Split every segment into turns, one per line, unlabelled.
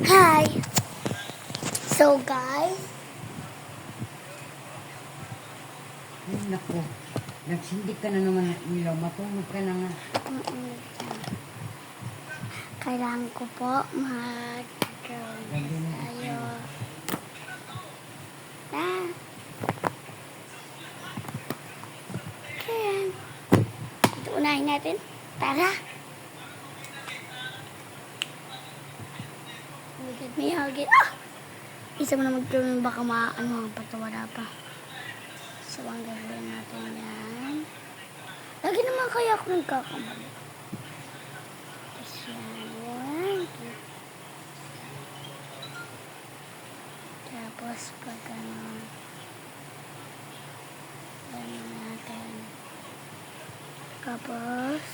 Hi! So guys,
Ay, naku. Nagsindik ka na naman ng ilaw. Matulog ka na nga.
kailangan ko po mag-drawing tayo. Kaya, ito unahin natin. Tara! May hagit. Isa mo na mag-drawing, baka wala pa. So, ang gagawin natin yan. Lagi naman kaya ako nagkakamali. Tapos yan. Tapos pag gano'n natin. Tapos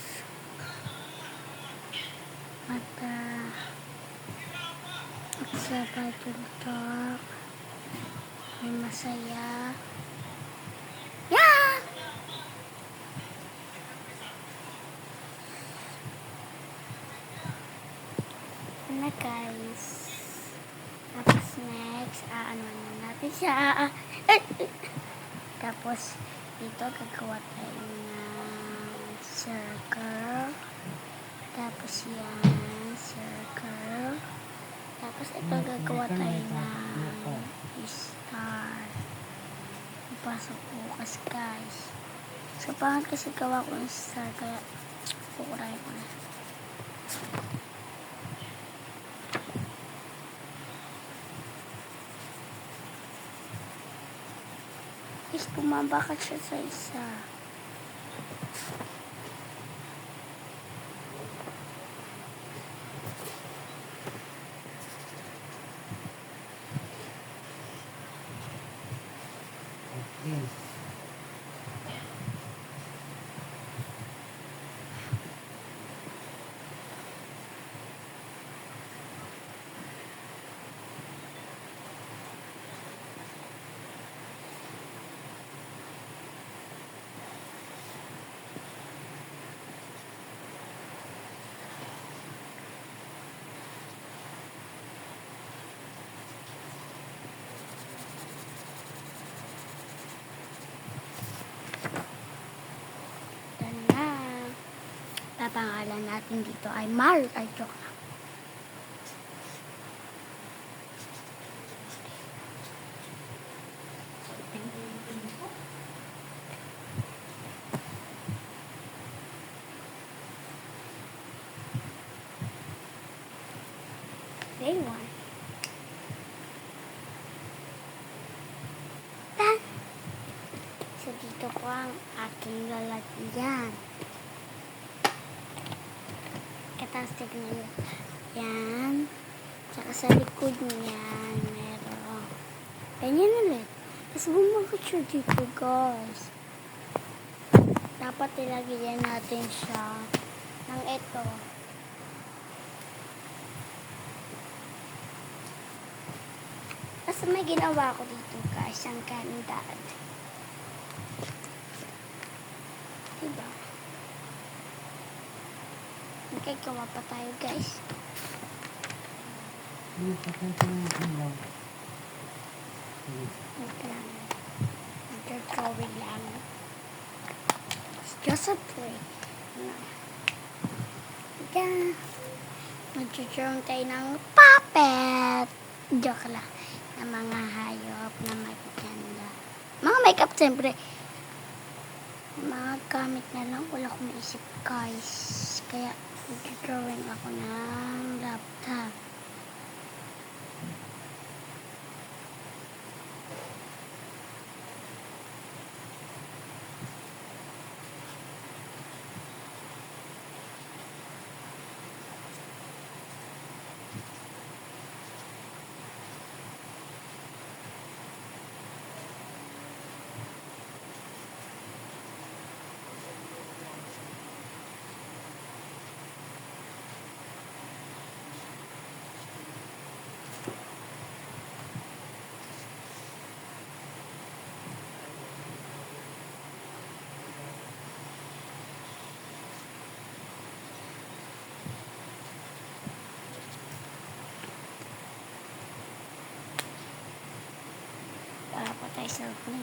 mata. At sa pagtuntok. May masaya. Yeah! Na guys. Tapos next, ano na natin siya. Tapos dito gagawa tayo ng circle. Tapos yan, circle. Tapos ito gagawa tayo ng star. Ipasok bukas guys. So pangit kasi gawa ko ng star kaya kukurahin ko na. Guys, bumaba ka siya sa isa.
Okay.
Yan na. Papangalan natin dito ay Mark. Ay, joke lang. Day 1. So, dito ko ang aking lalagyan. Katapos tignan nyo. Yan. Tsaka sa likod niyan, meron. Ganyan ulit. Tapos bumakot siya dito, guys. Dapat ilagyan natin siya ng ito. Tapos may ginawa ko dito, guys, ang kanindad. Diba? Okay, gawa pa tayo, guys.
Patay ka ng ilaw.
Wait lang. Mag-drawing lang. It's just a play. Yeah. Mag-drawing tayo ng puppet. Joke lang. Na mga hayop na maganda. Mga makeup, siyempre. Mga gamit na lang. Wala akong maisip, guys. Kaya, mag-drawing ako ng laptop. Sarap na.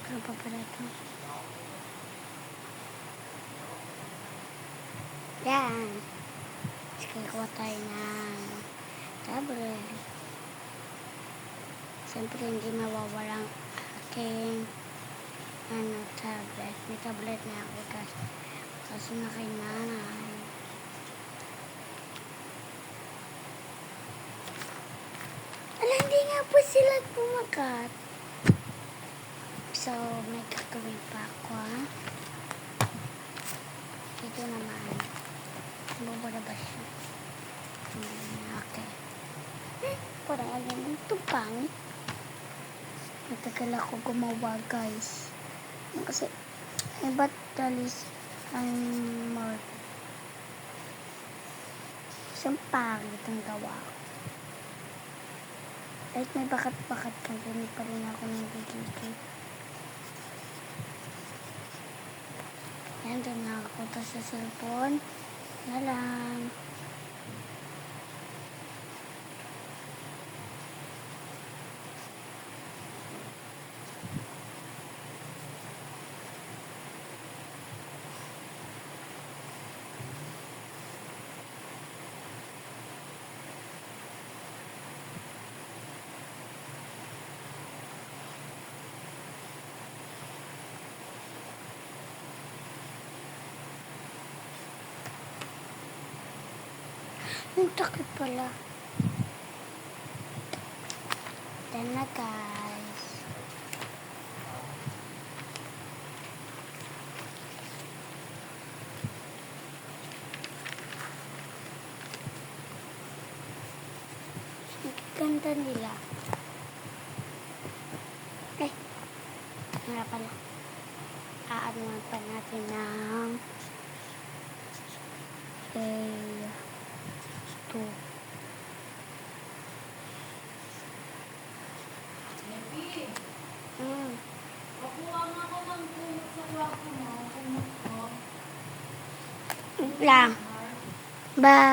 Ano pa pala ito? Yan. Sige, kuha tayo ng tablet. Siyempre, hindi mawawala ang aking tablet. May tablet na ako kasi na kay nanay. Ala, hindi nga po sila pumakat. So, may gagawin pa ako, ha? Ito naman. Bubura ba siya? Okay. Parang ano naman ito, pangit. Matagal ako gumawa, guys. Kasi, ba't dalis ang mark? Isang pangit ang gawa ko. Kahit may bakat-bakat ka, ganit pa rin ako ng gigigil. Yan, doon nakakunta sa cellphone. Na lang. Ang takip pala. Yan na, guys. Ang ganda nila. Nga pala. Aanuhan pa natin ng A2.
Pakuha nga ako ng kumot sa kwarto mo. Kumot ko.
Lang. Bye.